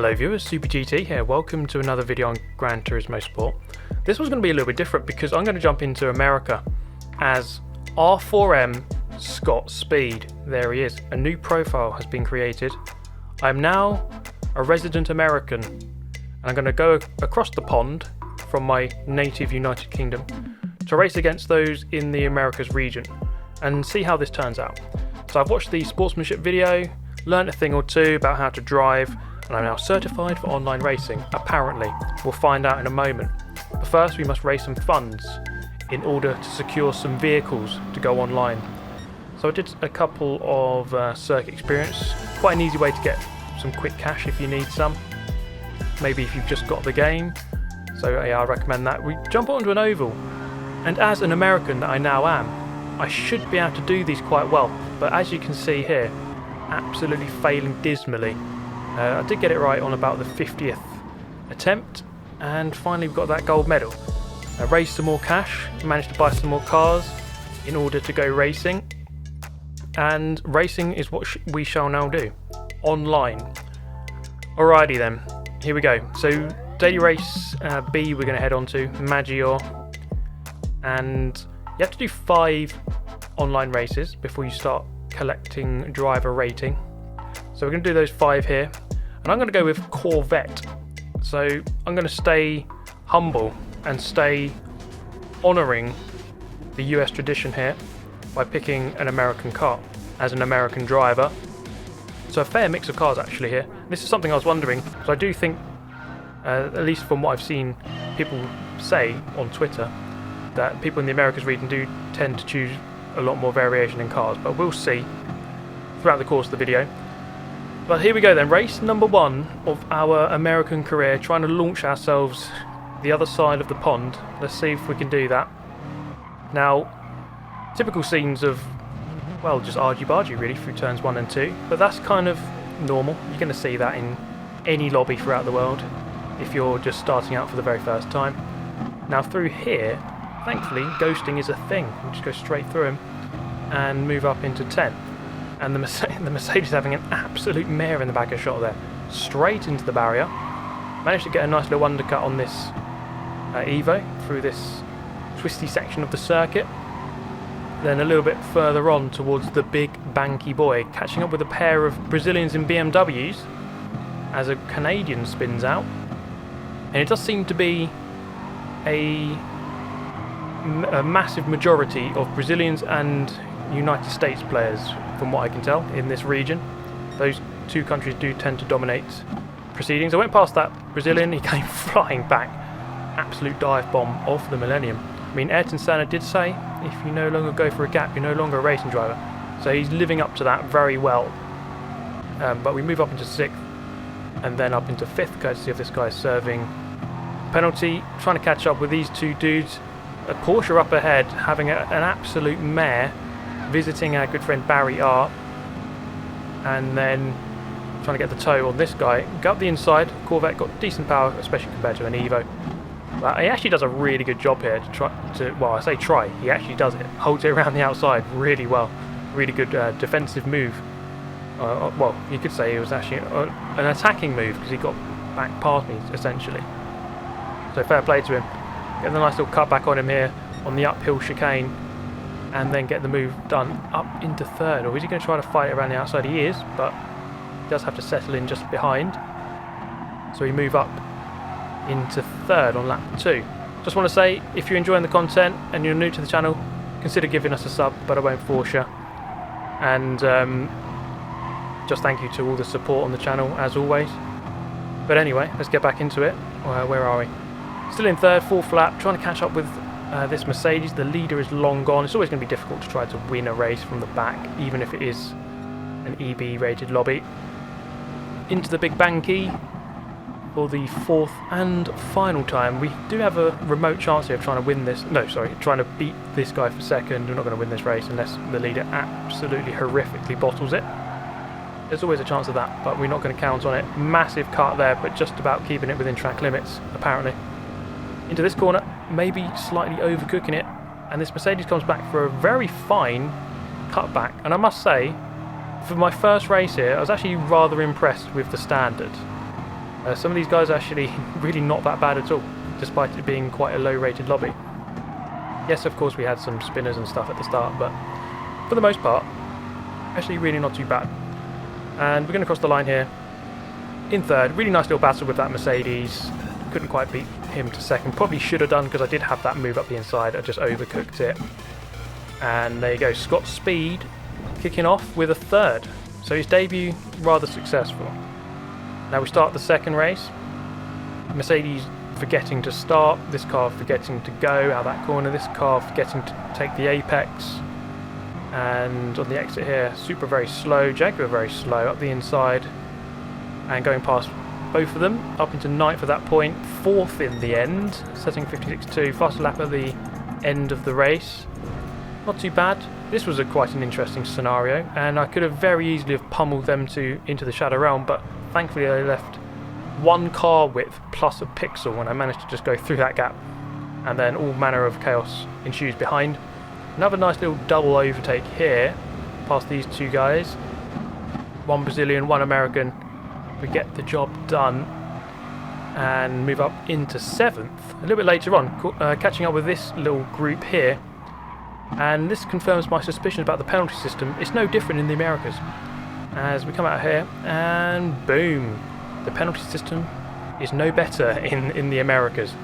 Hello viewers, Super GT here. Welcome to another video on Gran Turismo Sport. This one's going to be a little bit different because I'm going to jump into America as R4M Scott Speed. There he is. A new profile has been created. I'm now a resident American and I'm going to go across the pond from my native United Kingdom to race against those in the Americas region and see how this turns out. So I've watched the sportsmanship video, learned a thing or two about how to drive, and I'm now certified for online racing, apparently. We'll find out in a moment. But first we must raise some funds in order to secure some vehicles to go online. So I did a couple of circuit experience, quite an easy way to get some quick cash if you need some. Maybe if you've just got the game. So yeah, I recommend that. We jump onto an oval, and as an American that I now am, I should be able to do these quite well. But as you can see here, absolutely failing dismally. I did get it right on about the 50th attempt, and finally we got that gold medal. I raised some more cash, managed to buy some more cars in order to go racing, and racing is what we shall now do, online. Alrighty then, here we go. So daily race B we're going to head on to, Maggiore, and you have to do 5 online races before you start collecting driver rating. So we're going to do those 5 here, and I'm going to go with Corvette. So I'm going to stay humble and stay honouring the US tradition here by picking an American car as an American driver. So a fair mix of cars actually here. This is something I was wondering, because I do think, at least from what I've seen people say on Twitter, that people in the Americas region do tend to choose a lot more variation in cars, but we'll see throughout the course of the video. But here we go then, race number 1 of our American career, trying to launch ourselves the other side of the pond. Let's see if we can do that. Now, typical scenes of, well, just argy-bargy really through turns 1 and 2, but that's kind of normal. You're going to see that in any lobby throughout the world if you're just starting out for the very first time. Now through here, thankfully, ghosting is a thing. You just go straight through him and move up into 10th. And the Mercedes having an absolute mare in the back of shot there. Straight into the barrier. Managed to get a nice little undercut on this Evo through this twisty section of the circuit. Then a little bit further on towards the big banky boy, catching up with a pair of Brazilians in BMWs as a Canadian spins out. And it does seem to be a massive majority of Brazilians and United States players, from what I can tell, in this region. Those two countries do tend to dominate proceedings. I went past that Brazilian, he came flying back. Absolute dive bomb of the millennium. I mean, Ayrton Senna did say, if you no longer go for a gap, you're no longer a racing driver. So he's living up to that very well. But we move up into 6th, and then up into 5th, courtesy of this guy serving penalty, trying to catch up with these two dudes. A Porsche up ahead, having an absolute mare, visiting our good friend Barry R, and then trying to get the toe on this guy. Go up the inside. Corvette got decent power, especially compared to an Evo. But he actually does a really good job here to try to, well, I say try, he actually does it. Holds it around the outside really well. Really good defensive move. Well, you could say it was actually an attacking move because he got back past me essentially. So fair play to him. Get the nice little cut back on him here on the uphill chicane, and then get the move done up into 3rd. Or is he going to try to fight it around the outside? He is, but he does have to settle in just behind. So we move up into 3rd on lap 2. Just want to say, if you're enjoying the content and you're new to the channel, consider giving us a sub, but I won't force you. And just thank you to all the support on the channel, as always. But anyway, let's get back into it. Where are we? Still in 3rd, 4th lap, trying to catch up with this Mercedes. The leader is long gone. It's always going to be difficult to try to win a race from the back, even if it is an EB rated lobby. Into the big banky for the 4th and final time. We do have a remote chance here of trying to win this. No, sorry, trying to beat this guy for 2nd. We're not going to win this race unless the leader absolutely horrifically bottles it. There's always a chance of that, but we're not going to count on it. Massive cut there, but just about keeping it within track limits, apparently. Into this corner, maybe slightly overcooking it, and this Mercedes comes back for a very fine cutback. And I must say, for my first race here, I was actually rather impressed with the standard. Some of these guys are actually really not that bad at all, despite it being quite a low rated lobby. Yes, of course we had some spinners and stuff at the start, but for the most part, actually really not too bad. And we're going to cross the line here in third. Really nice little battle with that Mercedes. Couldn't quite beat him to second. Probably should have done, because I did have that move up the inside. I just overcooked it. And there you go, Scott Speed kicking off with a third. So his debut rather successful. Now we start the second race. Mercedes forgetting to start, this car forgetting to go out that corner, this car forgetting to take the apex. And on the exit here, Supra very slow, Jaguar very slow up the inside, and going past both of them up into ninth at that point, fourth in the end, setting 56.2, faster lap at the end of the race. Not too bad. This was quite an interesting scenario, and I could have very easily have pummeled them into the Shadow Realm, but thankfully I left one car width plus a pixel, and I managed to just go through that gap, and then all manner of chaos ensues behind. Another nice little double overtake here past these two guys, one Brazilian, one American. We get the job done and move up into seventh. A little bit later on, catching up with this little group here, and this confirms my suspicions about the penalty system. It's no different in the Americas. As we come out here, and boom, the penalty system is no better in the Americas.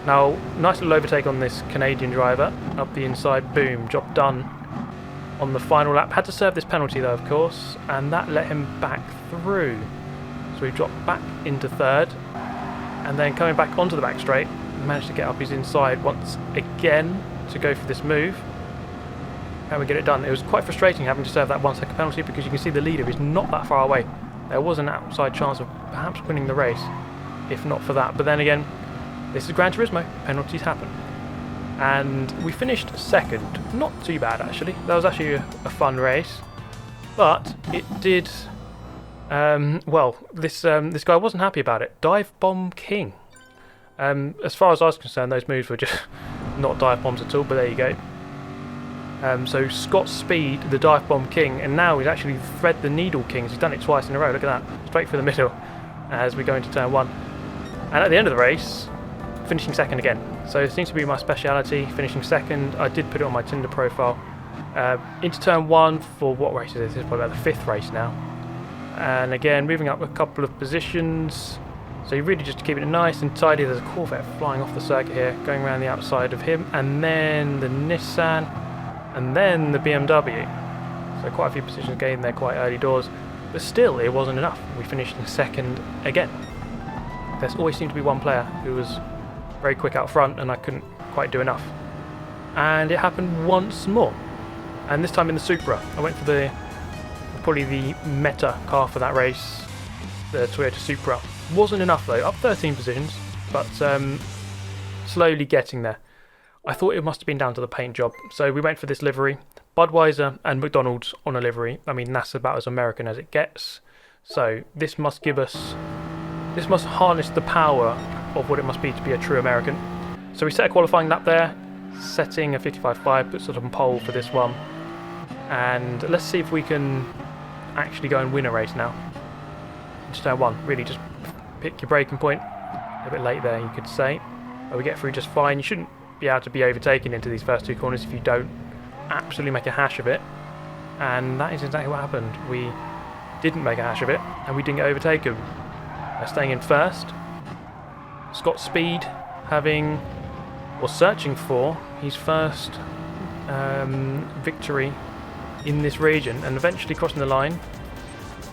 Now, nice little overtake on this Canadian driver, up the inside, boom, job done on the final lap. Had to serve this penalty though, of course, and that let him back through. So we dropped back into third, and then coming back onto the back straight, managed to get up his inside once again to go for this move. And we get it done. It was quite frustrating having to serve that 1 second penalty, because you can see the leader is not that far away. There was an outside chance of perhaps winning the race, if not for that. But then again, this is Gran Turismo, penalties happen. And we finished second, not too bad actually. That was actually a fun race, but it did, well, this guy wasn't happy about it. Dive Bomb King. As far as I was concerned, those moves were just not dive bombs at all, but there you go. So Scott Speed, the Dive Bomb King, and now he's actually Thread the Needle King. He's done it twice in a row, look at that, straight through the middle as we go into turn one. And at the end of the race, finishing second again. So it seems to be my speciality, finishing second. I did put it on my Tinder profile. Into turn one for what race is this? This is probably about the fifth race now. And again, moving up a couple of positions. So really just to keep it nice and tidy. There's a Corvette flying off the circuit here, going around the outside of him, and then the Nissan, and then the BMW. So quite a few positions gained there quite early doors, but still it wasn't enough. We finished in second again. There's always seemed to be one player who was very quick out front, and I couldn't quite do enough. And it happened once more, and this time in the Supra. I went for probably the meta car for that race, the Toyota Supra. Wasn't enough though, up 13 positions, but slowly getting there. I thought it must have been down to the paint job, so we went for this livery. Budweiser and McDonald's on a livery. I mean, that's about as American as it gets. So this must harness the power of what it must be to be a true American. So we set a qualifying lap there, setting a 55.5, puts us on pole for this one. And let's see if we can actually go and win a race now. Just turn one, really just pick your braking point. A bit late there, you could say. But we get through just fine. You shouldn't be able to be overtaken into these first two corners if you don't absolutely make a hash of it. And that is exactly what happened. We didn't make a hash of it, and we didn't get overtaken. Staying in first. Scott Speed searching for his first victory in this region, and eventually crossing the line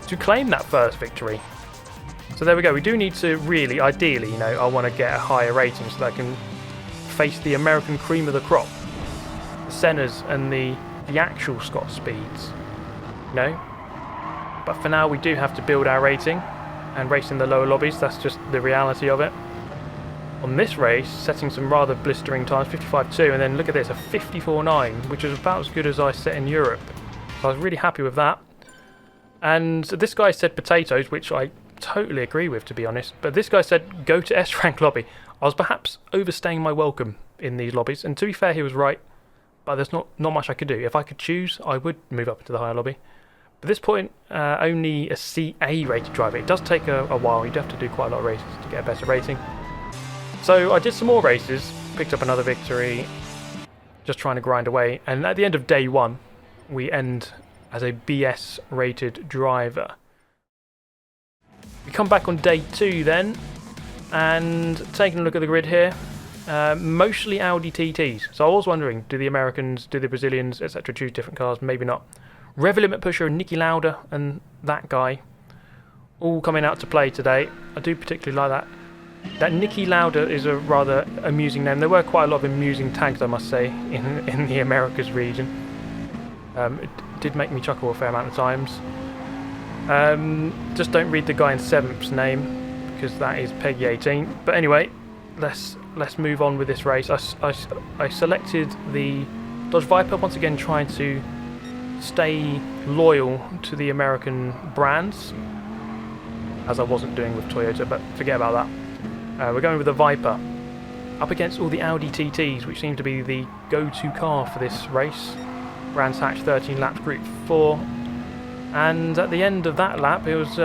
to claim that first victory. So there we go. We do need to really, ideally, I want to get a higher rating so that I can face the American cream of the crop, the Sennas and the actual Scott Speeds, But for now, we do have to build our rating and race in the lower lobbies. That's just the reality of it. On this race, setting some rather blistering times, 55.2, and then look at this, a 54.9, which is about as good as I set in Europe. So I was really happy with that. And this guy said potatoes, which I totally agree with, to be honest. But this guy said go to S-rank lobby. I was perhaps overstaying my welcome in these lobbies, and to be fair, he was right. But there's not much I could do. If I could choose, I would move up into the higher lobby. At this point, only a CA rated driver. It does take a while. You do have to do quite a lot of races to get a better rating. So I did some more races, picked up another victory, just trying to grind away. And at the end of day 1, we end as a BS rated driver. We come back on day 2 then, and taking a look at the grid here, mostly Audi TTs. So I was wondering, do the Americans, do the Brazilians, etc. choose different cars? Maybe not. Rev Limit Pusher and Niki Lauda and that guy all coming out to play today. I do particularly like that. That Niki Lauda is a rather amusing name. There were quite a lot of amusing tags, I must say, in the Americas region. It did make me chuckle a fair amount of times. Just don't read the guy in 7th's name, because that is Peggy 18. But anyway, let's move on with this race. I selected the Dodge Viper, once again trying to stay loyal to the American brands, as I wasn't doing with Toyota, but forget about that. We're going with the Viper up against all the Audi TTs, which seem to be the go-to car for this race. Brands Hatch 13 laps, Group 4, and at the end of that lap it was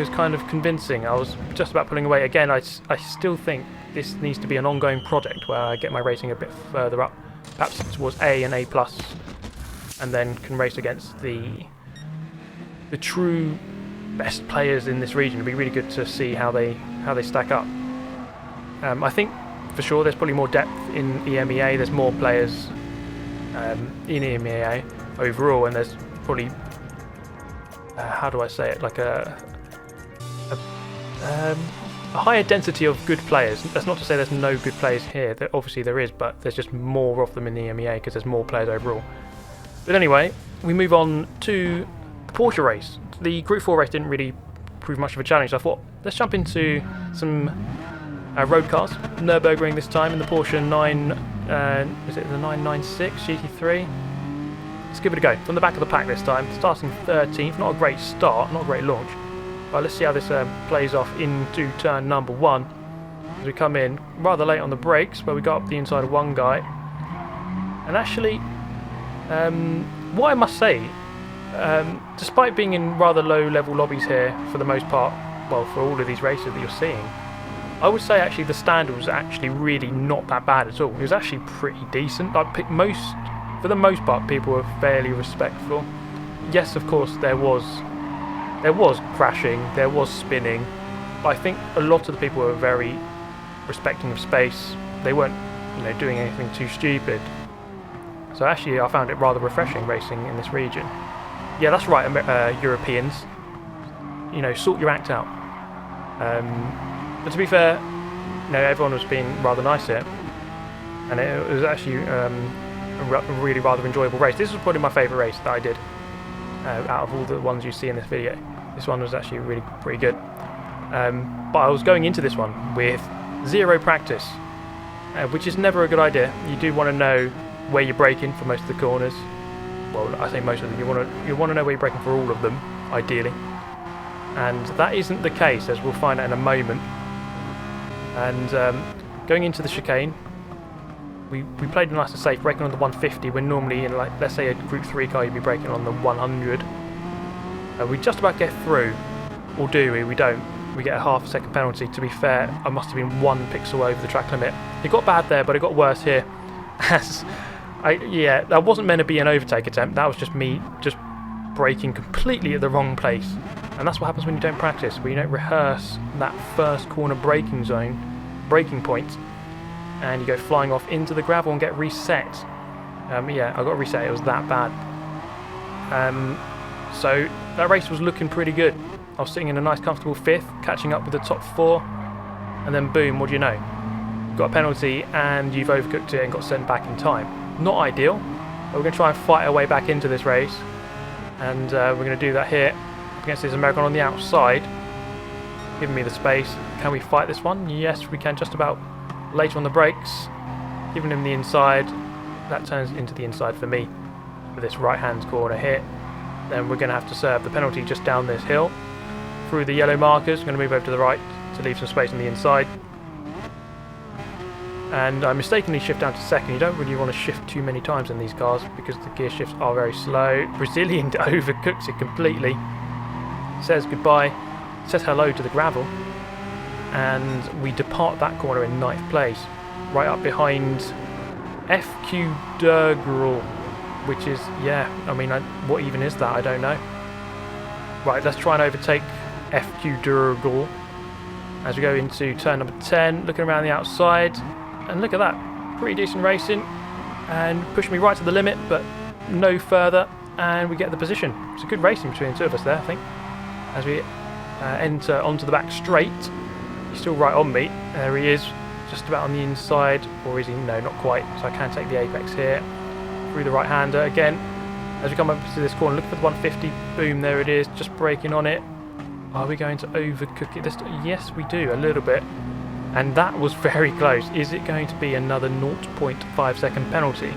kind of convincing. I was just about pulling away. Again, I still think this needs to be an ongoing project where I get my rating a bit further up, perhaps towards A and A+, and then can race against the true best players in this region. It'd be really good to see how they stack up. I think for sure there's probably more depth in EMEA. There's more players in EMEA overall, and there's probably how do I say it, like a higher density of good players. That's not to say there's no good players here. Obviously there is, but there's just more of them in the EMEA because there's more players overall. But anyway, we move on to the Porsche race. The Group 4 race didn't really prove much of a challenge, so I thought, let's jump into some road cars. Nürburgring this time in the Porsche 9, is it the 996 GT3? Let's give it a go. From the back of the pack this time, starting 13th. Not a great start, not a great launch. But let's see how this plays off into turn number 1. As we come in rather late on the brakes, where we got up the inside of one guy. And actually, what I must say, despite being in rather low level lobbies here for the most part, well, for all of these races that you're seeing, I would say actually the standard was actually really not that bad at all. It was actually pretty decent. For the most part, people were fairly respectful. Yes, of course, there was crashing, there was spinning, but I think a lot of the people were very respecting of space. They weren't, doing anything too stupid. So actually, I found it rather refreshing racing in this region. Yeah, that's right, Europeans. Sort your act out. But to be fair, everyone was being rather nice here, and it was actually a really rather enjoyable race. This was probably my favourite race that I did out of all the ones you see in this video. This one was actually really pretty good. But I was going into this one with zero practice, which is never a good idea. You do want to know where you're braking for most of the corners. Well, I say most of them. You want to know where you're braking for all of them, ideally. And that isn't the case, as we'll find out in a moment. And going into the chicane, we played nice and safe, braking on the 150 when normally in, like, let's say a Group 3 car, you'd be braking on the 100. We just about get through, or do we? We don't. We get a half a second penalty. To be fair, I must have been 1 pixel over the track limit. It got bad there, but it got worse here. That wasn't meant to be an overtake attempt. That was just me just braking completely at the wrong place. And that's what happens when you don't practice, when you don't rehearse that first corner braking point, and you go flying off into the gravel and get reset. I got reset. It was that bad. So that race was looking pretty good. I was sitting in a nice comfortable 5th, catching up with the top 4, and then boom, what do you know? Got a penalty and you've overcooked it and got sent back in time. Not ideal, but we're going to try and fight our way back into this race, and we're going to do that here against this American on the outside, giving me the space. Can we fight this one? Yes, we can, just about. Later on the brakes, giving him the inside. That turns into the inside for me for this right hand corner here. Then we're going to have to serve the penalty just down this hill through the yellow markers. I'm going to move over to the right to leave some space on the inside. and I mistakenly shift down to second. You don't really want to shift too many times in these cars because the gear shifts are very slow. Brazilian overcooks it completely. Says goodbye, says hello to the gravel, and we depart that corner in 9th place, right up behind FQ Durgrel, which is, yeah, I mean, what even is that? I don't know. Right, let's try and overtake FQ Durgrel as we go into turn number 10, looking around the outside, and look at that, pretty decent racing, and push me right to the limit, but no further, and we get the position. It's a good racing between the two of us there, I think. As we enter onto the back straight, he's still right on me. There he is, just about on the inside, or is he? No, not quite. So I can take the apex here through the right-hander again. As we come up to this corner, look for the 150. Boom, there it is, just braking on it. Are we going to overcook it this time? Yes, we do, a little bit. And that was very close. Is it going to be another 0.5 second penalty?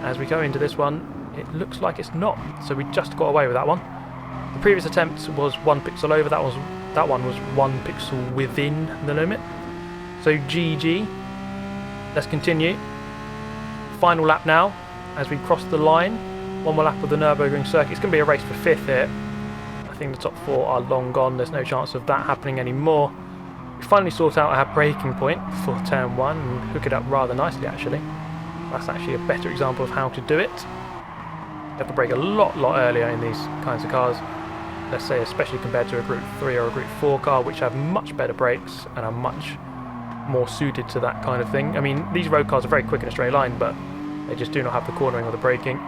As we go into this one, it looks like it's not. So we just got away with that one. The previous attempt was 1 pixel over, that one was 1 pixel within the limit. So GG. Let's continue. Final lap now, as we cross the line. One more lap of the Nürburgring circuit. It's going to be a race for 5th here. I think the top 4 are long gone, there's no chance of that happening anymore. We finally sort out our braking point for turn 1 and hook it up rather nicely actually. That's actually a better example of how to do it. You have to brake a lot earlier in these kinds of cars. Let's say especially compared to a Group 3 or a Group 4 car, which have much better brakes and are much more suited to that kind of thing. I mean, these road cars are very quick in a straight line, but they just do not have the cornering or the braking.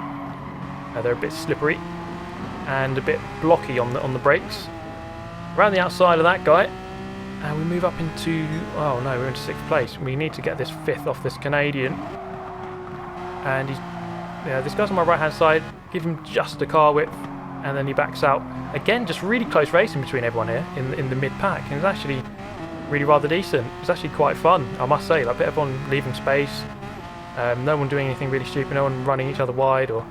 They're a bit slippery and a bit blocky on the brakes. Around the outside of that guy, and we move up into, oh no, we're into 6th place. We need to get this 5th off this Canadian. And he's, yeah, this guy's on my right hand side, give him just a car width, and then he backs out. Again, just really close racing between everyone here in the mid-pack, and it's actually really rather decent. It's actually quite fun, I must say. Like, everyone leaving space, no one doing anything really stupid, no one running each other wide, or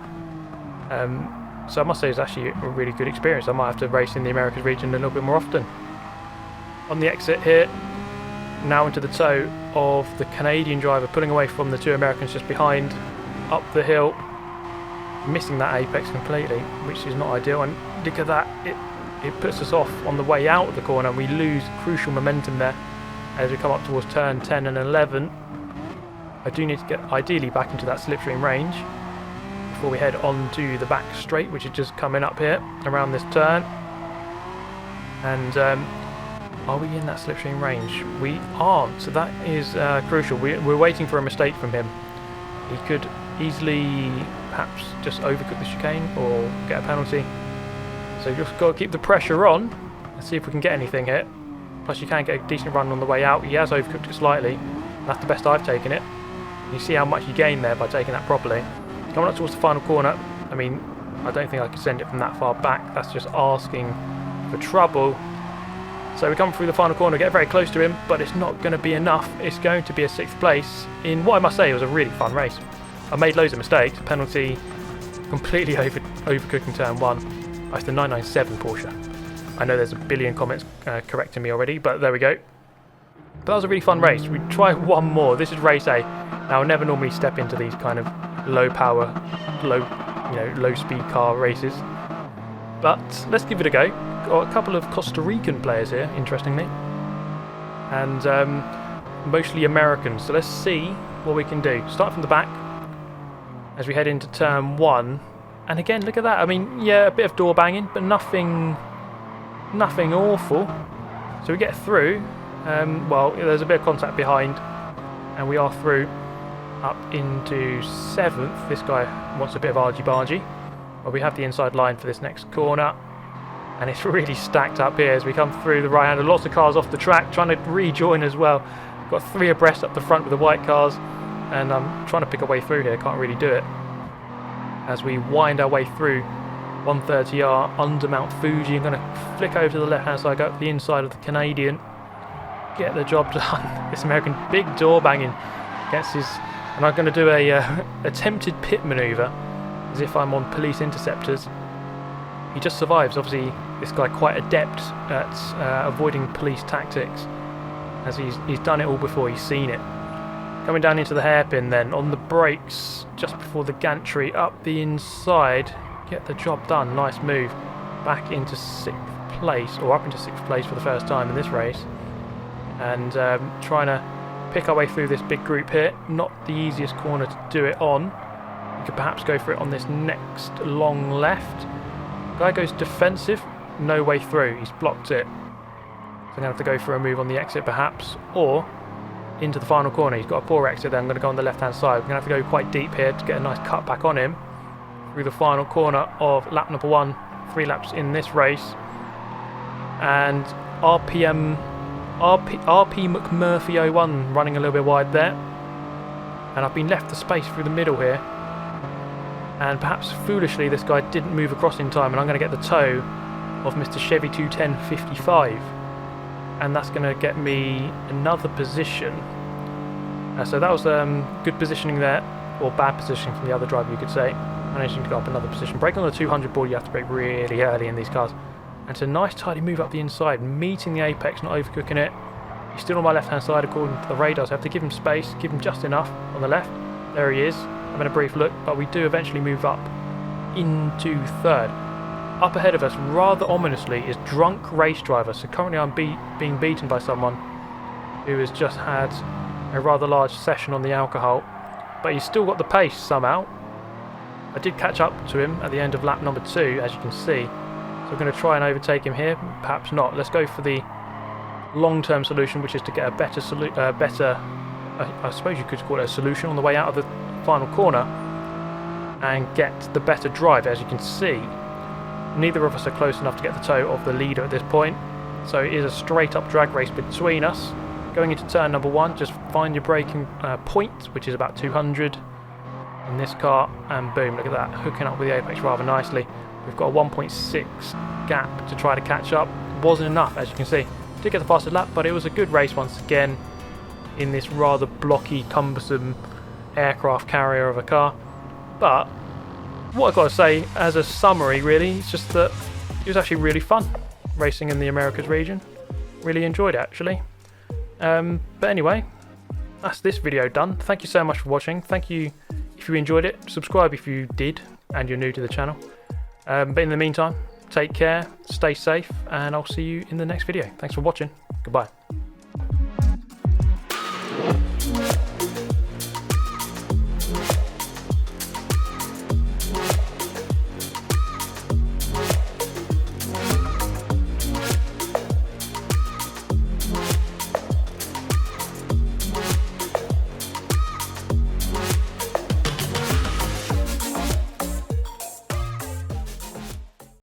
so I must say it's actually a really good experience. I might have to race in the Americas region a little bit more often. On the exit here, now into the toe of the Canadian driver, pulling away from the 2 Americans just behind, up the hill, missing that apex completely, which is not ideal. And look at that, it puts us off on the way out of the corner, and we lose crucial momentum there as we come up towards turn 10 and 11. I do need to get ideally back into that slipstream range before we head on to the back straight, which is just coming up here around this turn. And are we in that slipstream range? We aren't, so that is crucial. We're waiting for a mistake from him. He could easily perhaps just overcook the chicane or get a penalty. So you've just got to keep the pressure on and see if we can get anything here. Plus you can get a decent run on the way out. He has overcooked it slightly. That's the best I've taken it. You see how much you gain there by taking that properly. Coming up towards the final corner, I mean, I don't think I could send it from that far back. That's just asking for trouble. So we come through the final corner, get very close to him, but it's not going to be enough. It's going to be a 6th place in what I must say was a really fun race. I made loads of mistakes. Penalty, completely overcooking turn 1. That's the 997 Porsche. I know there's a billion comments correcting me already, but there we go. But that was a really fun race. We try one more. This is race A. Now I never normally step into these kind of low power, low speed car races, but let's give it a go. Got a couple of Costa Rican players here, interestingly, and mostly Americans. So let's see what we can do. Start from the back as we head into turn 1, and again, look at that. I mean, yeah, a bit of door banging, but nothing awful. So we get through. Well, there's a bit of contact behind, and we are through up into 7th. This guy wants a bit of argy-bargy. Well, we have the inside line for this next corner, and it's really stacked up here as we come through the right hander. Lots of cars off the track trying to rejoin as well. Got 3 abreast up the front with the white cars, and I'm trying to pick a way through here, can't really do it. As we wind our way through 130R under Mount Fuji, I'm going to flick over to the left hand side, go up the inside of the Canadian, get the job done. This American, big door banging, gets his, and I'm going to do a attempted pit manoeuvre as if I'm on police interceptors. He just survives. Obviously this guy quite adept at avoiding police tactics, as he's done it all before, he's seen it. Coming down into the hairpin then, on the brakes, just before the gantry, up the inside, get the job done, nice move. Back into 6th place, or up into 6th place for the first time in this race. And trying to pick our way through this big group here, not the easiest corner to do it on. We could perhaps go for it on this next long left. Guy goes defensive, no way through, he's blocked it. So I'm going to have to go for a move on the exit perhaps, or into the final corner. He's got a poor exit there. I'm going to go on the left hand side. We're going to have to go quite deep here to get a nice cut back on him through the final corner of lap number 1, 3 laps in this race. And RP McMurphy 01 running a little bit wide there, and I've been left the space through the middle here, and perhaps foolishly this guy didn't move across in time, and I'm going to get the toe of Mr. Chevy 210-55. And that's going to get me another position. So that was good positioning there, or bad positioning from the other driver, you could say. Managing to go up another position. Brake on the 200 board, you have to brake really early in these cars. And it's a nice tidy move up the inside, meeting the apex, not overcooking it. He's still on my left hand side according to the radar, so I have to give him space, give him just enough on the left. There he is, having a brief look, but we do eventually move up into 3rd. Up ahead of us, rather ominously, is Drunk Race Driver. So currently I'm being beaten by someone who has just had a rather large session on the alcohol, but he's still got the pace somehow. I did catch up to him at the end of lap number 2, as you can see. So we're going to try and overtake him here, perhaps not. Let's go for the long-term solution, which is to get a better, I suppose you could call it a solution, on the way out of the final corner and get the better drive. As you can see, neither of us are close enough to get the toe of the leader at this point, so it is a straight up drag race between us. Going into turn number 1, just find your braking point, which is about 200 in this car, and boom, look at that, hooking up with the apex rather nicely. We've got a 1.6 gap to try to catch up. Wasn't enough, as you can see. Did get the fastest lap, but it was a good race once again in this rather blocky, cumbersome aircraft carrier of a car. But what I've got to say as a summary really is just that it was actually really fun racing in the Americas region. Really enjoyed it actually. But anyway, that's this video done. Thank you so much for watching. Thank you if you enjoyed it. Subscribe if you did and you're new to the channel. But in the meantime, take care, stay safe, and I'll see you in the next video. Thanks for watching. Goodbye.